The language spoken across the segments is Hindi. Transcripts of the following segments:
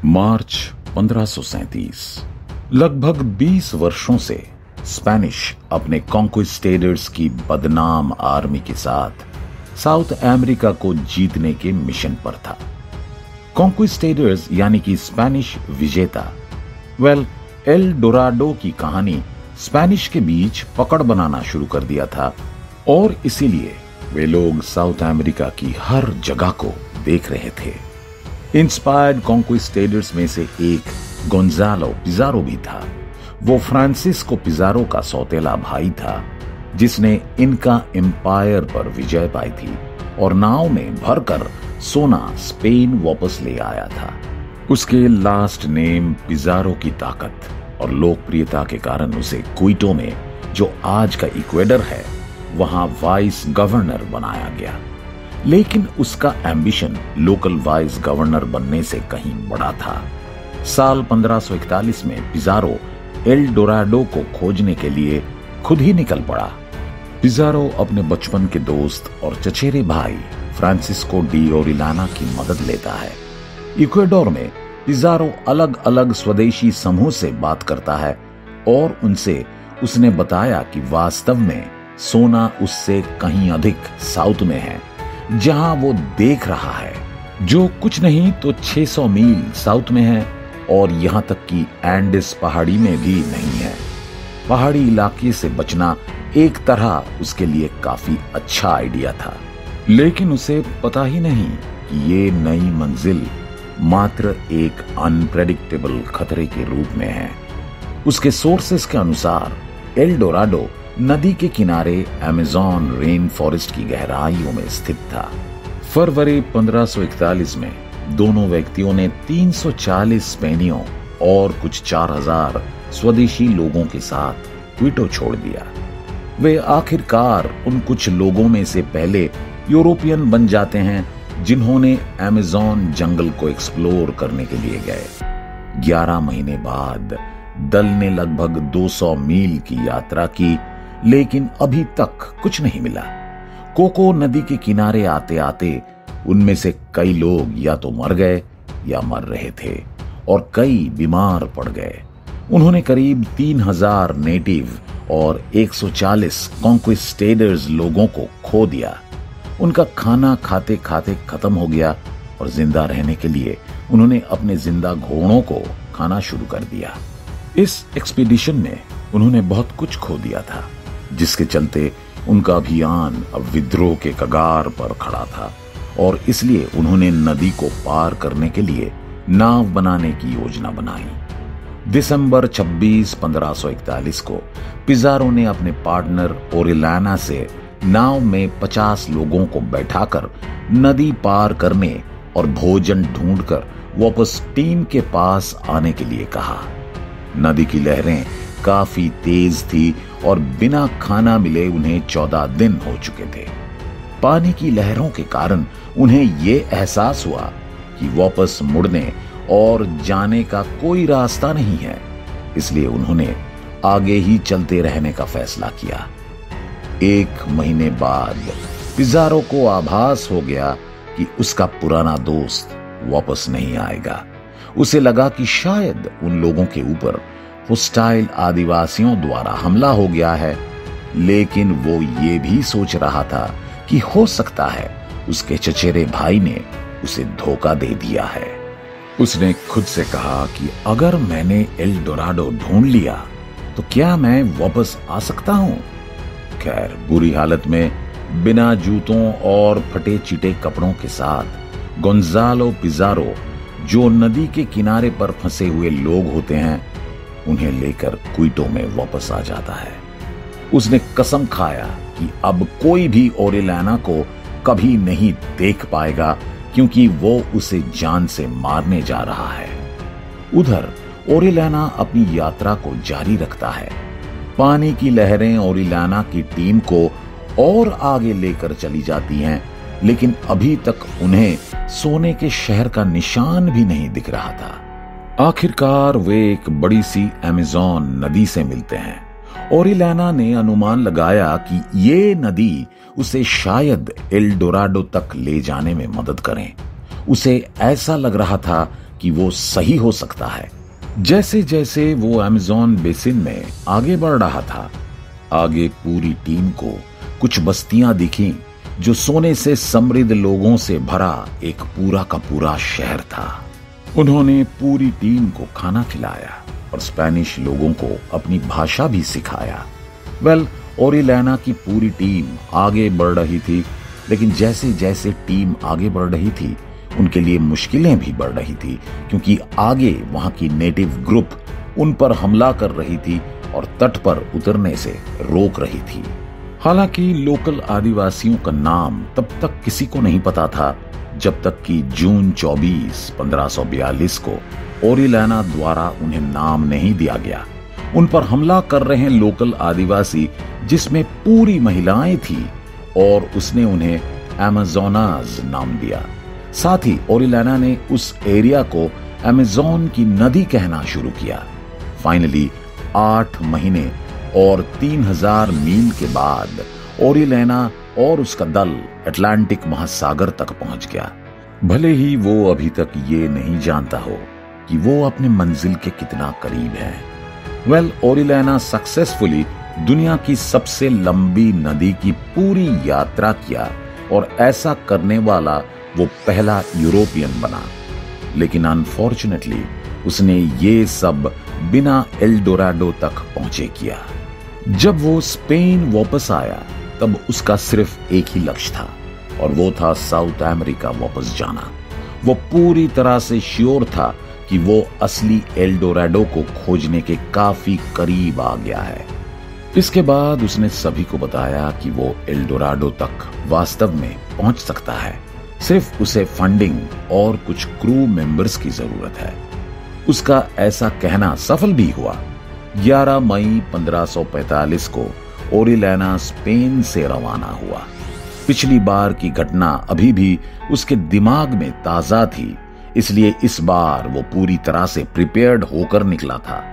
मार्च 1537। लगभग 20 वर्षों से स्पेनिश अपने कॉन्क्विस्टेडर्स की बदनाम आर्मी के साथ साउथ अमेरिका को जीतने के मिशन पर था। कॉन्क्विस्टेडर्स यानी कि स्पेनिश विजेता। एल डोराडो की कहानी स्पेनिश के बीच पकड़ बनाना शुरू कर दिया था और इसीलिए वे लोग साउथ अमेरिका की हर जगह को देख रहे थे। इंस्पायर्ड कॉन्क्विस्टेडर्स में से एक गोंजालो पिजारो भी था। वो फ्रांसिस्को पिजारो का सौतेला भाई था जिसने इनका एम्पायर पर विजय पाई थी और नाव में भरकर सोना स्पेन वापस ले आया था। उसके लास्ट नेम पिजारो की ताकत और लोकप्रियता के कारण उसे क्विटो में, जो आज का इक्वेडर है, वहां वाइस गवर्नर बनाया गया। लेकिन उसका एम्बिशन लोकल वाइस गवर्नर बनने से कहीं बड़ा था। साल 1541 में पिजारो एल डोराडो को खोजने के लिए खुद ही निकल पड़ा। पिजारो अपने बचपन के दोस्त और चचेरे भाई फ्रांसिस्को डी ओरिलाना की मदद लेता है। इक्वेडोर में पिजारो अलग अलग स्वदेशी समूह से बात करता है और उनसे उसने बताया कि वास्तव में सोना उससे कहीं अधिक साउथ में है, जहां वो देख रहा है, जो कुछ नहीं तो 600 मील साउथ में है और यहां तक कि एंडिस पहाड़ी में भी नहीं है। पहाड़ी इलाके से बचना एक तरह उसके लिए काफी अच्छा आइडिया था, लेकिन उसे पता ही नहीं कि ये नई मंजिल मात्र एक अनप्रेडिक्टेबल खतरे के रूप में है। उसके सोर्सेस के अनुसार एल डोराडो नदी के किनारे अमेज़न रेन फॉरेस्ट की गहराइयों में स्थित था। फरवरी 1541 में दोनों व्यक्तियों ने 340 स्पेनियों और कुछ 4000 स्वदेशी लोगों के साथ क्विटो छोड़ दिया। वे आखिरकार उन कुछ लोगों में से पहले यूरोपियन बन जाते हैं जिन्होंने अमेज़न जंगल को एक्सप्लोर करने के लिए गए। 11 महीने बाद दल ने लगभग 200 मील की यात्रा की, लेकिन अभी तक कुछ नहीं मिला। कोको नदी के किनारे आते आते उनमें से कई लोग या तो मर गए या मर रहे थे और कई बीमार पड़ गए। उन्होंने करीब 3000 नेटिव और 140 कॉन्क्विस्टेडर्स लोगों को खो दिया। उनका खाना खाते खाते खत्म हो गया और जिंदा रहने के लिए उन्होंने अपने जिंदा घोड़ों को खाना शुरू कर दिया। इस एक्सपीडिशन में उन्होंने बहुत कुछ खो दिया था, जिसके चलते उनका अभियान अब विद्रोह के कगार पर खड़ा था और इसलिए उन्होंने नदी को पार करने के लिए नाव बनाने की योजना बनाई। दिसंबर 26, 1541 को पिजारो ने अपने पार्टनर ओरिलाना से नाव में 50 लोगों को बैठाकर नदी पार करने और भोजन ढूंढकर वापस टीम के पास आने के लिए कहा। नदी की लहरें काफी तेज थी और बिना खाना मिले उन्हें 14 दिन हो चुके थे। पानी की लहरों के कारण उन्हें यह एहसास हुआ कि वापस मुड़ने और जाने का कोई रास्ता नहीं है, इसलिए उन्होंने आगे ही चलते रहने का फैसला किया। 1 महीने बाद पिजारो को आभास हो गया कि उसका पुराना दोस्त वापस नहीं आएगा। उसे लगा कि शायद उन लोगों के ऊपर होस्टाइल आदिवासियों द्वारा हमला हो गया है, लेकिन वो ये भी सोच रहा था कि हो सकता है उसके चचेरे भाई ने उसे धोखा दे दिया है। उसने खुद से कहा कि अगर मैंने एल डोराडो ढूंढ लिया तो क्या मैं वापस आ सकता हूं? खैर, बुरी हालत में बिना जूतों और फटे चिटे कपड़ों के साथ गोंजालो पिजारो, जो नदी के किनारे पर फंसे हुए लोग होते हैं, उन्हें लेकर क्विटो में वापस आ जाता है। उसने कसम खाया कि अब कोई भी ओरिलाना को कभी नहीं देख पाएगा क्योंकि वो उसे जान से मारने जा रहा है। उधर ओरिलाना अपनी यात्रा को जारी रखता है। पानी की लहरें ओरिलाना की टीम को और आगे लेकर चली जाती हैं, लेकिन अभी तक उन्हें सोने के शहर का निशान भी नहीं दिख रहा था। आखिरकार वे एक बड़ी सी अमेज़न नदी से मिलते हैं। ओरिलाना ने अनुमान लगाया कि ये नदी उसे शायद एल डोराडो तक ले जाने में मदद करें। उसे ऐसा लग रहा था कि वो सही हो सकता है। जैसे जैसे वो अमेज़न बेसिन में आगे बढ़ रहा था, आगे पूरी टीम को कुछ बस्तियां दिखीं जो सोने से समृद्ध लोगों से भरा एक पूरा का पूरा शहर था। उन्होंने पूरी टीम को खाना खिलाया और स्पेनिश लोगों को अपनी भाषा भी सिखाया। ओरिलेना की पूरी टीम आगे बढ़ रही थी, लेकिन जैसे जैसे टीम आगे बढ़ रही थी उनके लिए मुश्किलें भी बढ़ रही थी, क्योंकि आगे वहां की नेटिव ग्रुप उन पर हमला कर रही थी और तट पर उतरने से रोक रही थी। हालांकि लोकल आदिवासियों का नाम तब तक किसी को नहीं पता था, जब तक कि जून 24, 1542 को ओरिलेना द्वारा उन्हें नाम नहीं दिया गया। उन पर हमला कर रहे लोकल आदिवासी, जिसमें पूरी महिलाएं थी, और उसने उन्हें अमेज़ोनाज नाम दिया। साथ ही ओरिलेना ने उस एरिया को अमेज़न की नदी कहना शुरू किया। फाइनली 8 महीने और 3000 मील के बाद ओरिलेना और उसका दल अटलांटिक महासागर तक पहुंच गया। भले ही वो अभी तक ये नहीं जानता हो कि वो अपने मंजिल के कितना करीब है। ओरिलेना सक्सेसफुली दुनिया की सबसे लंबी नदी की पूरी यात्रा किया, और ऐसा करने वाला वो पहला यूरोपियन बना। लेकिन अनफॉर्चुनेटली उसने ये सब बिना एल्डोराडो तक पहुंचे किया। जब वो स्पेन वापस आया तब उसका सिर्फ एक ही लक्ष्य था, और वो था साउथ अमेरिका वापस जाना। वो पूरी तरह से श्योर था कि वो असली एल्डोराडो को खोजने के काफी करीब आ गया है। इसके बाद उसने सभी को बताया कि वो एल्डोराडो तक वास्तव में पहुंच सकता है, सिर्फ उसे फंडिंग और कुछ क्रू मेंबर्स की जरूरत है। उसका ऐसा कहना सफल भी हुआ। 11 मई 1545 को ओरिलेना स्पेन से रवाना हुआ। पिछली बार की घटना अभी भी उसके दिमाग में ताजा थी, इसलिए इस बार वो पूरी तरह से प्रिपेयर्ड होकर निकला था।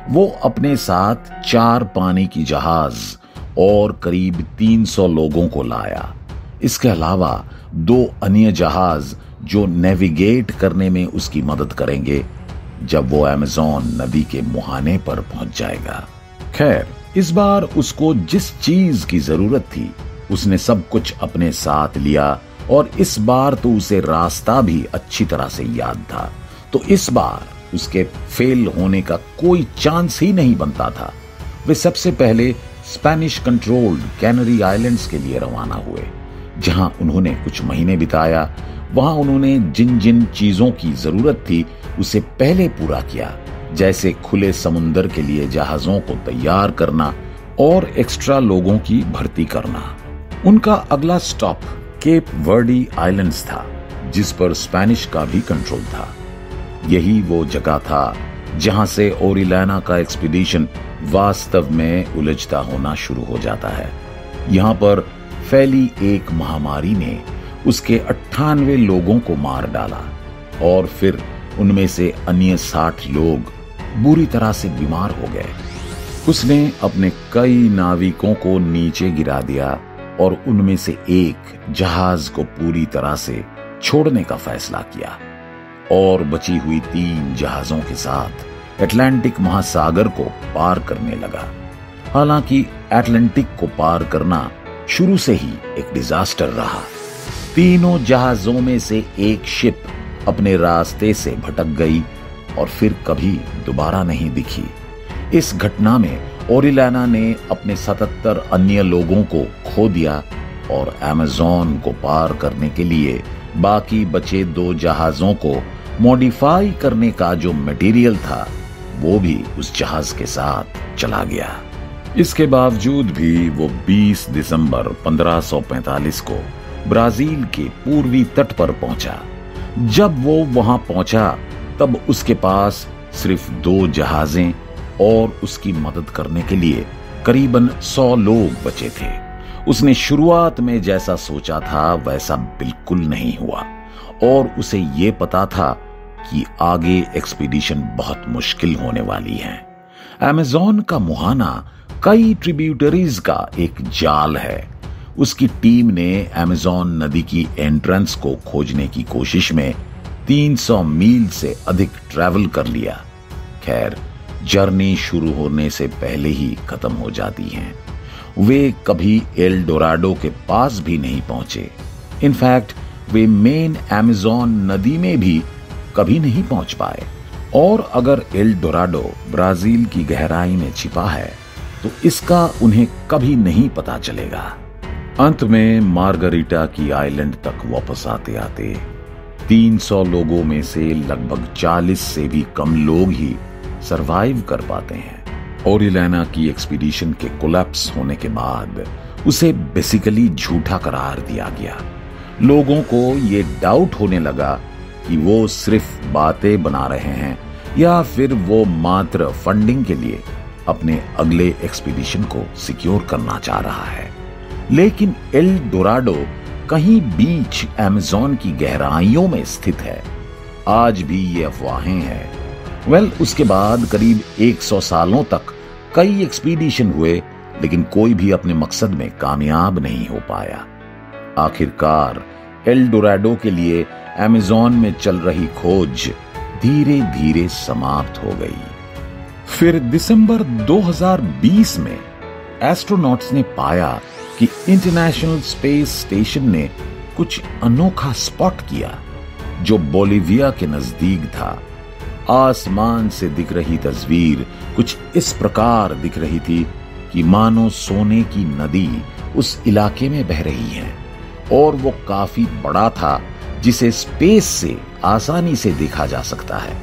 वो अपने साथ 4 पानी की जहाज और करीब 300 लोगों को लाया। इसके अलावा 2 अन्य जहाज जो नेविगेट करने में उसकी मदद करेंगे जब वो अमेज़न नदी के मुहाने पर पहुंच जाएगा। खैर, इस बार उसको जिस चीज की जरूरत थी उसने सब कुछ अपने साथ लिया, और इस बार तो उसे रास्ता भी अच्छी तरह से याद था। तो इस बार उसके फेल होने का कोई चांस ही नहीं बनता था। वे सबसे पहले स्पेनिश कंट्रोल्ड कैनरी आइलैंड्स के लिए रवाना हुए, जहां उन्होंने कुछ महीने बिताया। वहां उन्होंने जिन जिन चीजों की जरूरत थी उसे पहले पूरा किया, जैसे खुले समुंदर के लिए जहाजों को तैयार करना और एक्स्ट्रा लोगों की भर्ती करना। उनका अगला स्टॉप केप वर्डी आइलैंड्स था, जिस पर स्पेनिश का भी कंट्रोल था। यही वो जगह था जहां से ओरिलेना का एक्सपीडिशन वास्तव में उलझता होना शुरू हो जाता है। यहां पर फैली एक महामारी ने उसके 98 लोगों को मार डाला, और फिर उनमें से अन्य 60 लोग बुरी तरह से बीमार हो गए। उसने अपने कई नाविकों को नीचे गिरा दिया और उनमें से एक जहाज को पूरी तरह से छोड़ने का फैसला किया, और बची हुई 3 जहाजों के साथ अटलांटिक महासागर को पार करने लगा। हालांकि अटलांटिक को पार करना शुरू से ही एक डिजास्टर रहा। तीनों जहाजों में से एक शिप अपने रास्ते से भटक गई और फिर कभी दोबारा नहीं दिखी। इस घटना में ओरिलेना ने अपने 77 अन्य लोगों को खो दिया, और अमेज़न को पार करने के लिए बाकी बचे 2 जहाजों को मॉडिफाई करने का जो मटेरियल था वो भी उस जहाज के साथ चला गया। इसके बावजूद भी वो 20 दिसंबर 1545 को ब्राजील के पूर्वी तट पर पहुंचा। जब वो वहां पहुंचा तब उसके पास सिर्फ 2 जहाजें और उसकी मदद करने के लिए करीबन 100 लोग बचे थे। उसने शुरुआत में जैसा सोचा था वैसा बिल्कुल नहीं हुआ, और उसे ये पता था कि आगे एक्सपीडिशन बहुत मुश्किल होने वाली है। अमेज़न का मुहाना कई ट्रिब्यूटरीज का एक जाल है। उसकी टीम ने अमेज़न नदी की एंट्रेंस को खोजने की कोशिश में 300 मील से अधिक ट्रैवल कर लिया। खैर, जर्नी शुरू होने से पहले ही खत्म हो जाती हैं। वे कभी एल डोराडो के पास भी नहीं पहुंचे। इनफैक्ट वे मेन अमेज़न नदी में भी कभी नहीं पहुंच पाए। और अगर एल डोराडो ब्राजील की गहराई में छिपा है तो इसका उन्हें कभी नहीं पता चलेगा। अंत में मार्गरीटा की आइलैंड तक वापस आते आते 300 लोगों में से लगभग 40 से भी कम लोग ही सरवाइव कर पाते हैं। ओरिलेना की एक्सपीडिशन के कोलैप्स होने के बाद उसे बेसिकली झूठा करार दिया गया। लोगों को ये डाउट होने लगा कि वो सिर्फ बातें बना रहे हैं या फिर वो मात्र फंडिंग के लिए अपने अगले एक्सपीडिशन को सिक्योर करना चाह रहा है। लेकिन एल डोराडो कहीं बीच अमेज़न की गहराइयों में स्थित है। आज भी ये अफवाहें हैं। उसके बाद करीब 100 सालों तक कई एक्सपीडिशन हुए, लेकिन कोई भी अपने मकसद में कामयाब नहीं हो पाया। आखिरकार एल डोराडो के लिए अमेज़न में चल रही खोज धीरे धीरे समाप्त हो गई। फिर दिसंबर 2020 में एस्ट्रोनॉट्स ने पाया कि इंटरनेशनल स्पेस स्टेशन ने कुछ अनोखा स्पॉट किया जो बोलिविया के नजदीक था। आसमान से दिख रही तस्वीर कुछ इस प्रकार दिख रही थी कि मानो सोने की नदी उस इलाके में बह रही है, और वो काफी बड़ा था जिसे स्पेस से आसानी से देखा जा सकता है।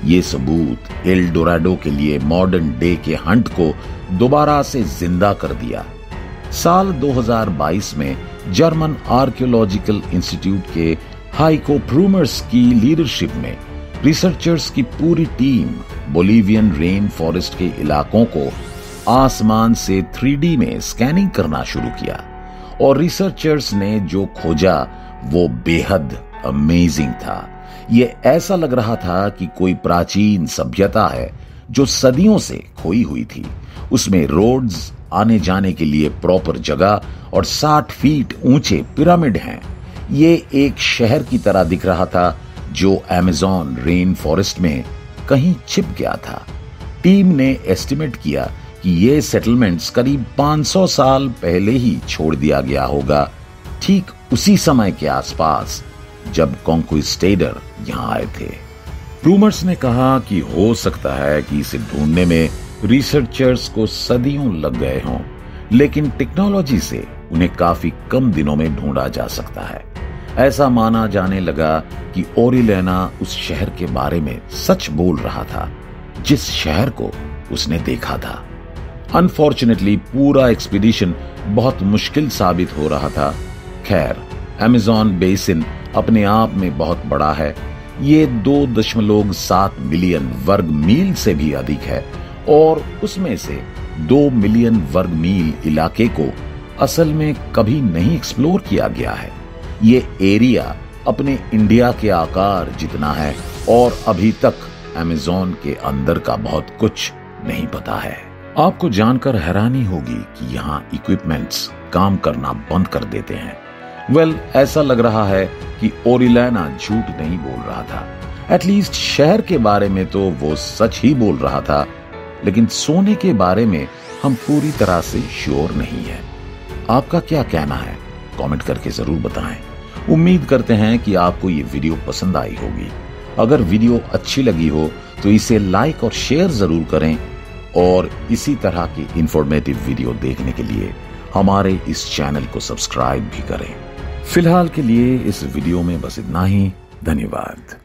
ये सबूत एल डोराडो के लिए मॉडर्न डे के हंट को दोबारा से जिंदा कर दिया। साल 2022 में जर्मन आर्कियोलॉजिकल इंस्टीट्यूट के हाइको प्रूमर्स की लीडरशिप में रिसर्चर्स की पूरी टीम बोलिवियन रेन फॉरेस्ट के इलाकों को आसमान से 3D में स्कैनिंग करना शुरू किया, और रिसर्चर्स ने जो खोजा वो बेहद अमेजिंग था। ये ऐसा लग रहा था कि कोई प्राचीन सभ्यता है जो सदियों से खोई हुई थी। उसमें रोड्स, आने जाने के लिए प्रॉपर जगह और 60 फीट ऊंचे पिरामिड हैं। ये एक शहर की तरह दिख रहा था जो अमेज़न रेन फॉरेस्ट में कहीं छिप गया था। टीम ने एस्टिमेट किया कि ये सेटलमेंट्स करीब 500 साल पहले ही छोड़ दिया गया होगा, ठीक उसी समय के आसपास जब कॉन्क्विस्टेडर यहां आए थे। प्रूमर्स ने कहा कि हो सकता है कि इसे ढूंढने में रिसर्चर्स को सदियों लग गए हों, लेकिन टेक्नोलॉजी से उन्हें काफी कम दिनों में ढूंढा जा सकता है। ऐसा माना जाने लगा कि ओरिलेना उस शहर के बारे में सच बोल रहा था जिस शहर को उसने देखा था। अनफॉर्चुनेटली पूरा एक्सपीडिशन बहुत मुश्किल साबित हो रहा था। खैर, अमेज़न बेसिन अपने आप में बहुत बड़ा है। ये 2.7 मिलियन वर्ग मील से भी अधिक है, और उसमें से 2 मिलियन वर्ग मील इलाके को असल में कभी नहीं एक्सप्लोर किया गया है। ये एरिया अपने इंडिया के आकार जितना है, और अभी तक अमेज़न के अंदर का बहुत कुछ नहीं पता है। आपको जानकर हैरानी होगी कि यहाँ इक्विपमेंट्स काम करना बंद कर देते हैं। ऐसा लग रहा है कि ओरिलेना झूठ नहीं बोल रहा था। एटलीस्ट शहर के बारे में तो वो सच ही बोल रहा था, लेकिन सोने के बारे में हम पूरी तरह से श्योर नहीं है। आपका क्या कहना है? कमेंट करके जरूर बताएं। उम्मीद करते हैं कि आपको ये वीडियो पसंद आई होगी। अगर वीडियो अच्छी लगी हो तो इसे लाइक और शेयर जरूर करें, और इसी तरह की इंफॉर्मेटिव वीडियो देखने के लिए हमारे इस चैनल को सब्सक्राइब भी करें। फिलहाल के लिए इस वीडियो में बस इतना ही। धन्यवाद।